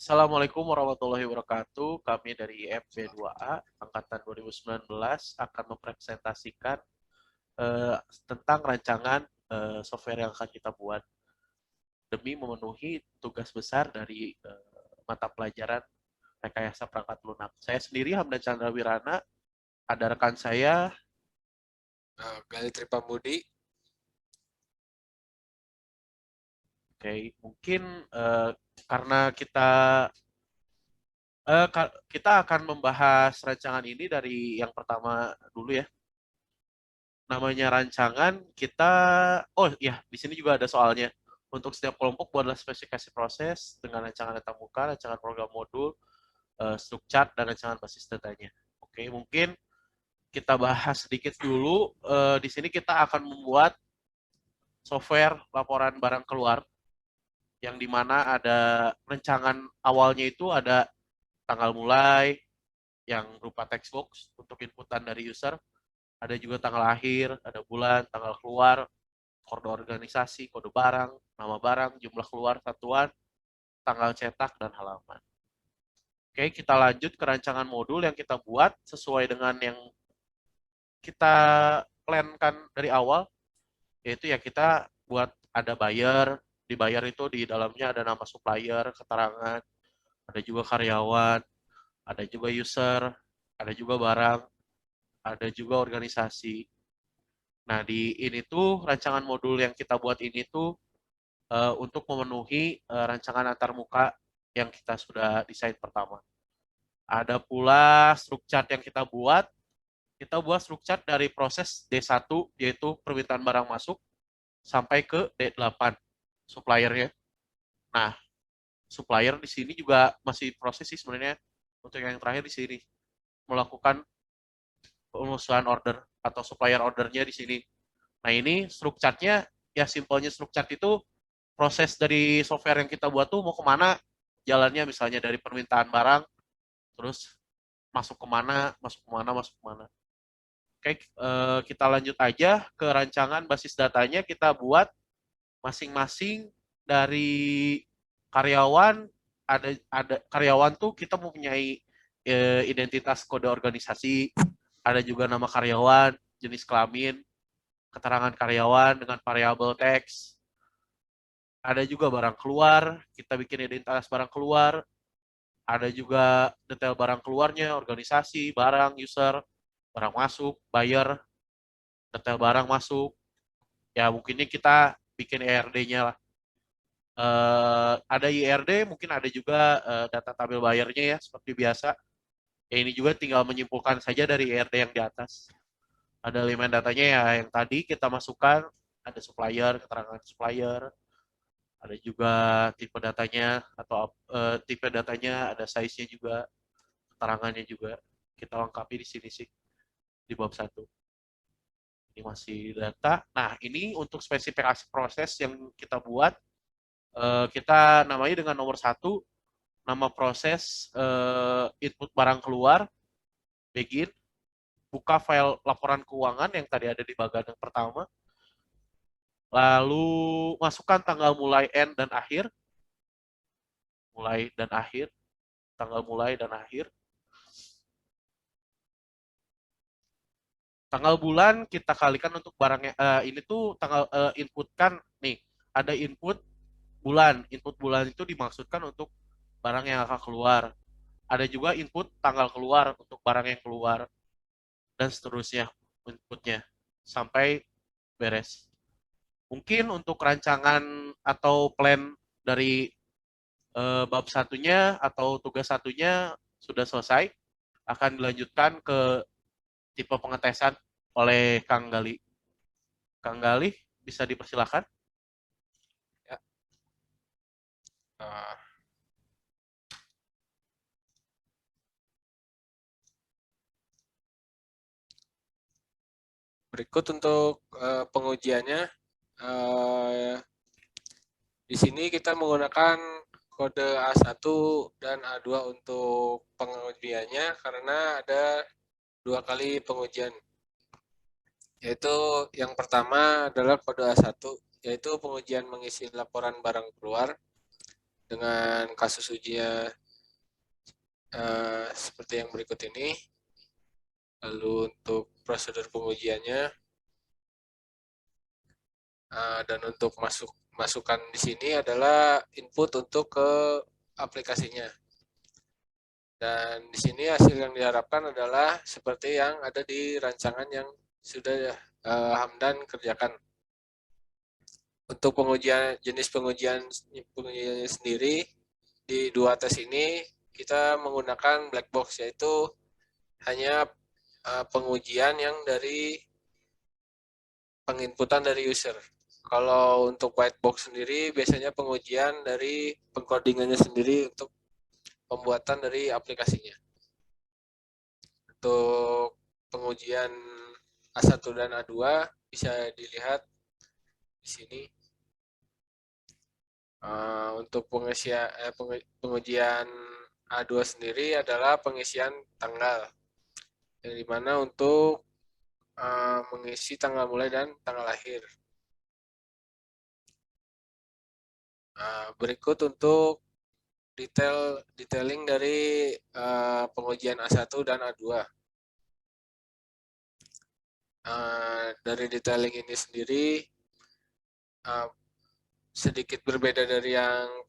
Assalamualaikum warahmatullahi wabarakatuh. Kami dari FB2A angkatan 2019 akan mempresentasikan tentang rancangan software yang akan kita buat demi memenuhi tugas besar dari mata pelajaran rekayasa perangkat lunak. Saya sendiri Hamdan Chandra Wirana, ada rekan saya. Galitri Pambudi. Oke, mungkin karena kita akan membahas rancangan ini dari yang pertama dulu ya. Namanya rancangan kita, oh ya, di sini juga ada soalnya. Untuk setiap kelompok buatlah spesifikasi proses dengan rancangan data muka, rancangan program modul, struktur dan rancangan basis datanya. Oke, mungkin kita bahas sedikit dulu. Di sini kita akan membuat software laporan barang keluar yang dimana ada rancangan awalnya itu ada tanggal mulai yang berupa text box untuk inputan dari user, ada juga tanggal akhir, ada bulan, tanggal keluar, kode organisasi, kode barang, nama barang, jumlah keluar satuan, tanggal cetak, dan halaman. Oke, kita lanjut ke rancangan modul yang kita buat sesuai dengan yang kita plankan dari awal, yaitu ya kita buat ada buyer, di buyer itu di dalamnya ada nama supplier, keterangan, ada juga karyawan, ada juga user, ada juga barang, ada juga organisasi. Nah, di ini tuh rancangan modul yang kita buat ini tuh untuk memenuhi rancangan antarmuka yang kita sudah desain pertama. Ada pula struktur yang kita buat struktur dari proses D1 yaitu permintaan barang masuk sampai ke D8 suppliernya. Nah, supplier di sini juga masih proses sih sebenarnya untuk yang terakhir di sini melakukan pengusulan order atau supplier ordernya di sini. Nah, ini strukturnya ya simpelnya struktur itu proses dari software yang kita buat tuh mau kemana jalannya, misalnya dari permintaan barang terus masuk kemana, masuk kemana, masuk kemana. Oke, kita lanjut aja ke rancangan basis datanya. Kita buat masing-masing dari karyawan, ada karyawan tuh kita mempunyai identitas kode organisasi, ada juga nama karyawan, jenis kelamin, keterangan karyawan dengan variabel teks, ada juga barang keluar, kita bikin identitas barang keluar, ada juga detail barang keluarnya, organisasi, barang, user, barang masuk, buyer, detail barang masuk. Ya mungkinnya kita bikin ERD-nya lah. Ada IRD, mungkin ada juga data tabel bayarnya ya, seperti biasa. Ya ini juga tinggal menyimpulkan saja dari ERD yang di atas. Ada elemen datanya ya yang tadi kita masukkan, ada supplier, keterangan supplier, ada juga tipe datanya atau tipe datanya, ada size-nya juga, keterangannya juga. Kita lengkapi di sini sih di bab 1. Ini masih data. Nah, ini untuk spesifikasi proses yang kita buat, kita namai dengan nomor 1, nama proses input barang keluar, begin, buka file laporan keuangan yang tadi ada di bagian yang pertama, lalu masukkan tanggal mulai, end, dan akhir, mulai dan akhir, tanggal mulai dan akhir. Tanggal bulan kita kalikan untuk barangnya, ini tuh tanggal inputkan nih, ada input bulan itu dimaksudkan untuk barang yang akan keluar. Ada juga input tanggal keluar untuk barang yang keluar, dan seterusnya inputnya sampai beres. Mungkin untuk rancangan atau plan dari bab satunya atau tugas satunya sudah selesai, akan dilanjutkan ke tipe pengetesan oleh Kang Gali. Kang Gali, bisa dipersilakan. Ya. Uh, Berikut untuk pengujiannya. Uh, di sini kita menggunakan kode A1 dan A2 untuk pengujiannya karena ada 2 kali pengujian. Yaitu yang pertama adalah kode A1, yaitu pengujian mengisi laporan barang keluar. dengan kasus ujinya seperti yang berikut ini. Lalu untuk prosedur pengujiannya dan untuk masukan di sini adalah input untuk ke aplikasinya. Dan di sini hasil yang diharapkan adalah seperti yang ada di rancangan yang sudah Hamdan kerjakan. Untuk jenis pengujiannya sendiri di 2 tes ini kita menggunakan black box, yaitu hanya pengujian yang dari penginputan dari user. Kalau untuk white box sendiri biasanya pengujian dari pengkodingannya sendiri untuk pembuatan dari aplikasinya. Untuk pengujian A1 dan A2 bisa dilihat di sini. Untuk pengujian A2 sendiri adalah pengisian tanggal, yang dimana untuk mengisi tanggal mulai dan tanggal lahir. Berikut untuk detailing dari pengujian A1 dan A2. Dari detailing ini sendiri sedikit berbeda dari yang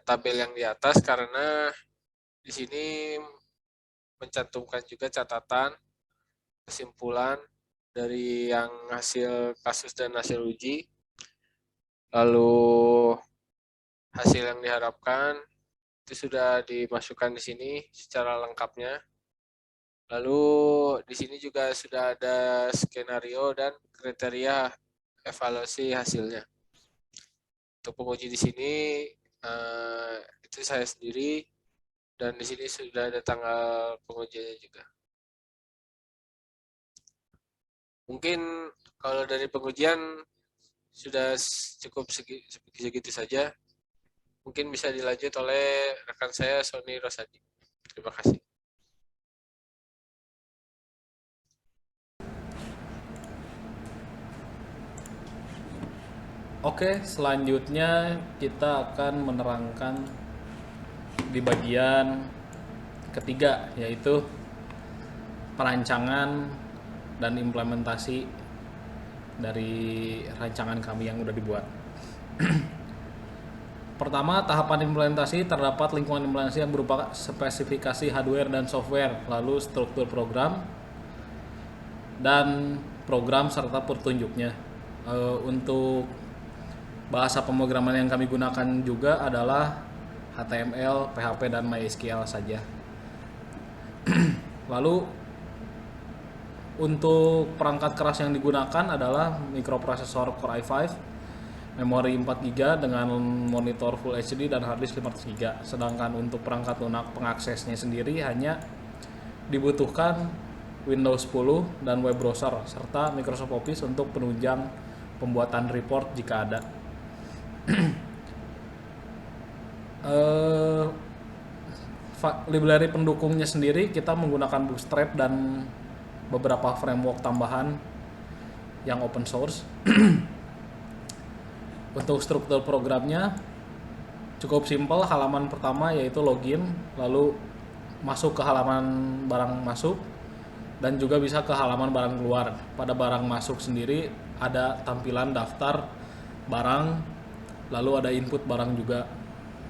tabel yang di atas, karena di sini mencantumkan juga catatan kesimpulan dari yang hasil kasus dan hasil uji, lalu hasil yang diharapkan itu sudah dimasukkan di sini secara lengkapnya. Lalu di sini juga sudah ada skenario dan kriteria evaluasi hasilnya. Untuk penguji di sini itu saya sendiri, dan di sini sudah ada tanggal pengujiannya juga. Mungkin kalau dari pengujian sudah cukup segitu saja. Mungkin bisa dilanjut oleh rekan saya, Sony Rosadi. Terima kasih. Oke, selanjutnya kita akan menerangkan di bagian ketiga, yaitu perancangan dan implementasi dari rancangan kami yang sudah dibuat. Pertama, tahapan implementasi, terdapat lingkungan implementasi yang berupa spesifikasi hardware dan software, lalu struktur program dan program serta petunjuknya. Untuk bahasa pemrograman yang kami gunakan juga adalah HTML, PHP, dan MySQL saja. Lalu untuk perangkat keras yang digunakan adalah mikroprosesor Core i5, memori 4GB dengan monitor Full HD dan harddisk 500GB. Sedangkan untuk perangkat lunak pengaksesnya sendiri hanya dibutuhkan Windows 10 dan web browser serta Microsoft Office untuk penunjang pembuatan report jika ada. Library pendukungnya sendiri kita menggunakan Bootstrap dan beberapa framework tambahan yang open source. Untuk struktur programnya cukup simpel. Halaman pertama yaitu login, lalu masuk ke halaman barang masuk, dan juga bisa ke halaman barang keluar. Pada barang masuk sendiri ada tampilan daftar barang, lalu ada input barang juga.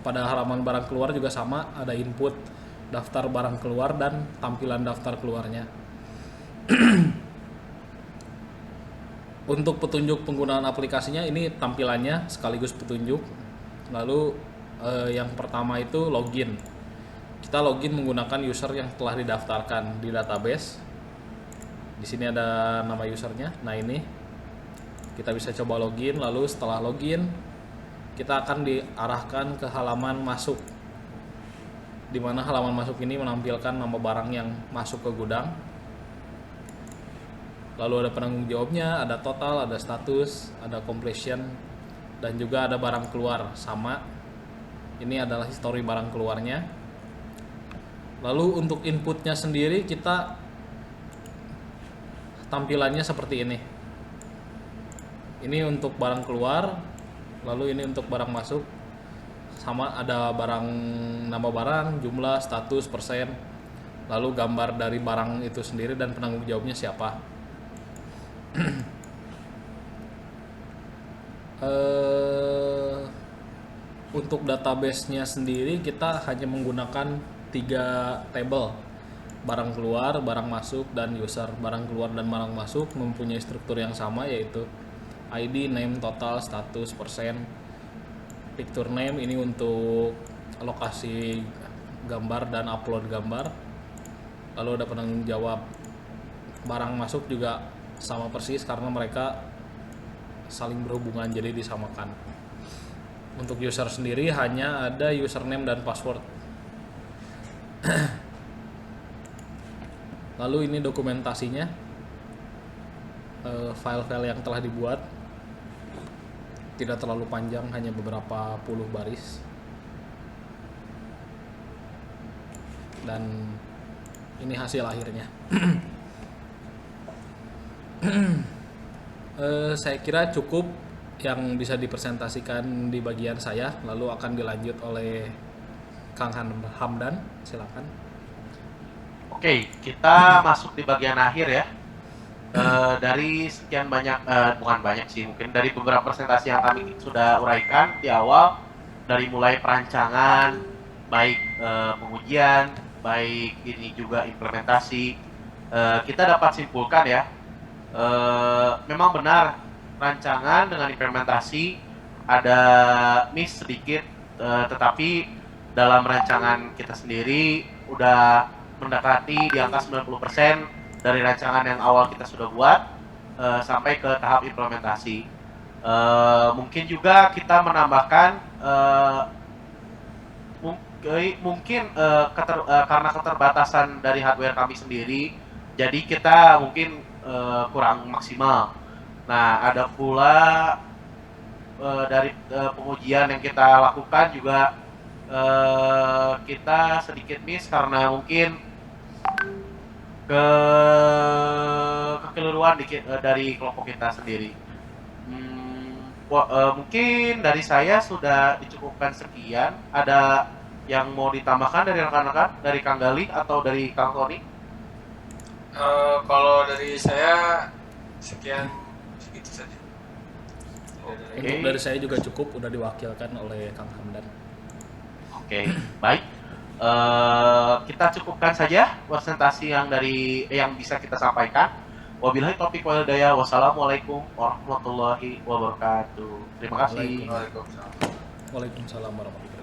Pada halaman barang keluar juga sama, ada input daftar barang keluar dan tampilan daftar keluarnya. Untuk petunjuk penggunaan aplikasinya, ini tampilannya sekaligus petunjuk. Lalu yang pertama itu login. Kita login menggunakan user yang telah didaftarkan di database. Di sini ada nama usernya. Nah, ini kita bisa coba login. Lalu setelah login, kita akan diarahkan ke halaman masuk, di mana halaman masuk ini menampilkan nama barang yang masuk ke gudang. Lalu ada penanggung jawabnya, ada total, ada status, ada completion, dan juga ada barang keluar. Sama, ini adalah history barang keluarnya. Lalu untuk inputnya sendiri, kita tampilannya seperti ini. Ini untuk barang keluar, lalu ini untuk barang masuk. sama ada barang, nama barang, jumlah, status, persen, lalu gambar dari barang itu sendiri dan penanggung jawabnya siapa. Untuk database-nya sendiri kita hanya menggunakan 3 table, barang keluar, barang masuk, dan user. Barang keluar dan barang masuk mempunyai struktur yang sama, yaitu ID, name, total, status, persen. Picture name ini untuk lokasi gambar dan upload gambar. Lalu ada penanggung jawab. Barang masuk juga sama persis karena mereka saling berhubungan, jadi disamakan. Untuk user sendiri hanya ada username dan password. Lalu ini dokumentasinya, file-file yang telah dibuat, tidak terlalu panjang, hanya beberapa puluh baris. Dan ini hasil akhirnya. Saya kira cukup yang bisa dipresentasikan di bagian saya, lalu akan dilanjut oleh Kang Hamdan, silakan. Oke, kita masuk di bagian akhir ya. Dari sekian banyak, bukan banyak sih, mungkin dari beberapa presentasi yang kami sudah uraikan di awal, dari mulai perancangan, baik pengujian, baik ini juga implementasi, kita dapat simpulkan ya, memang benar rancangan dengan implementasi ada miss sedikit, tetapi dalam rancangan kita sendiri udah mendekati di angka 90% dari rancangan yang awal kita sudah buat sampai ke tahap implementasi. Mungkin juga kita menambahkan mungkin karena keterbatasan dari hardware kami sendiri, jadi kita mungkin kurang maksimal. Nah, ada pula dari pengujian yang kita lakukan juga kita sedikit miss karena mungkin kekeliruan dikit dari kelompok kita sendiri. Mungkin dari saya sudah dicukupkan sekian. Ada yang mau ditambahkan dari rekan-rekan, dari Kang Galih atau dari Kang Tony? Kalau dari saya sekian, segitu saja. Untuk dari saya juga cukup, udah diwakilkan oleh Kang Hamdan. Oke, baik. Kita cukupkan saja presentasi yang bisa kita sampaikan. Wabillahi taufiq wal hidayah. Wassalamualaikum warahmatullahi wabarakatuh. Terima kasih. Waalaikumsalam. Waalaikumsalam warahmatullahi wabarakatuh.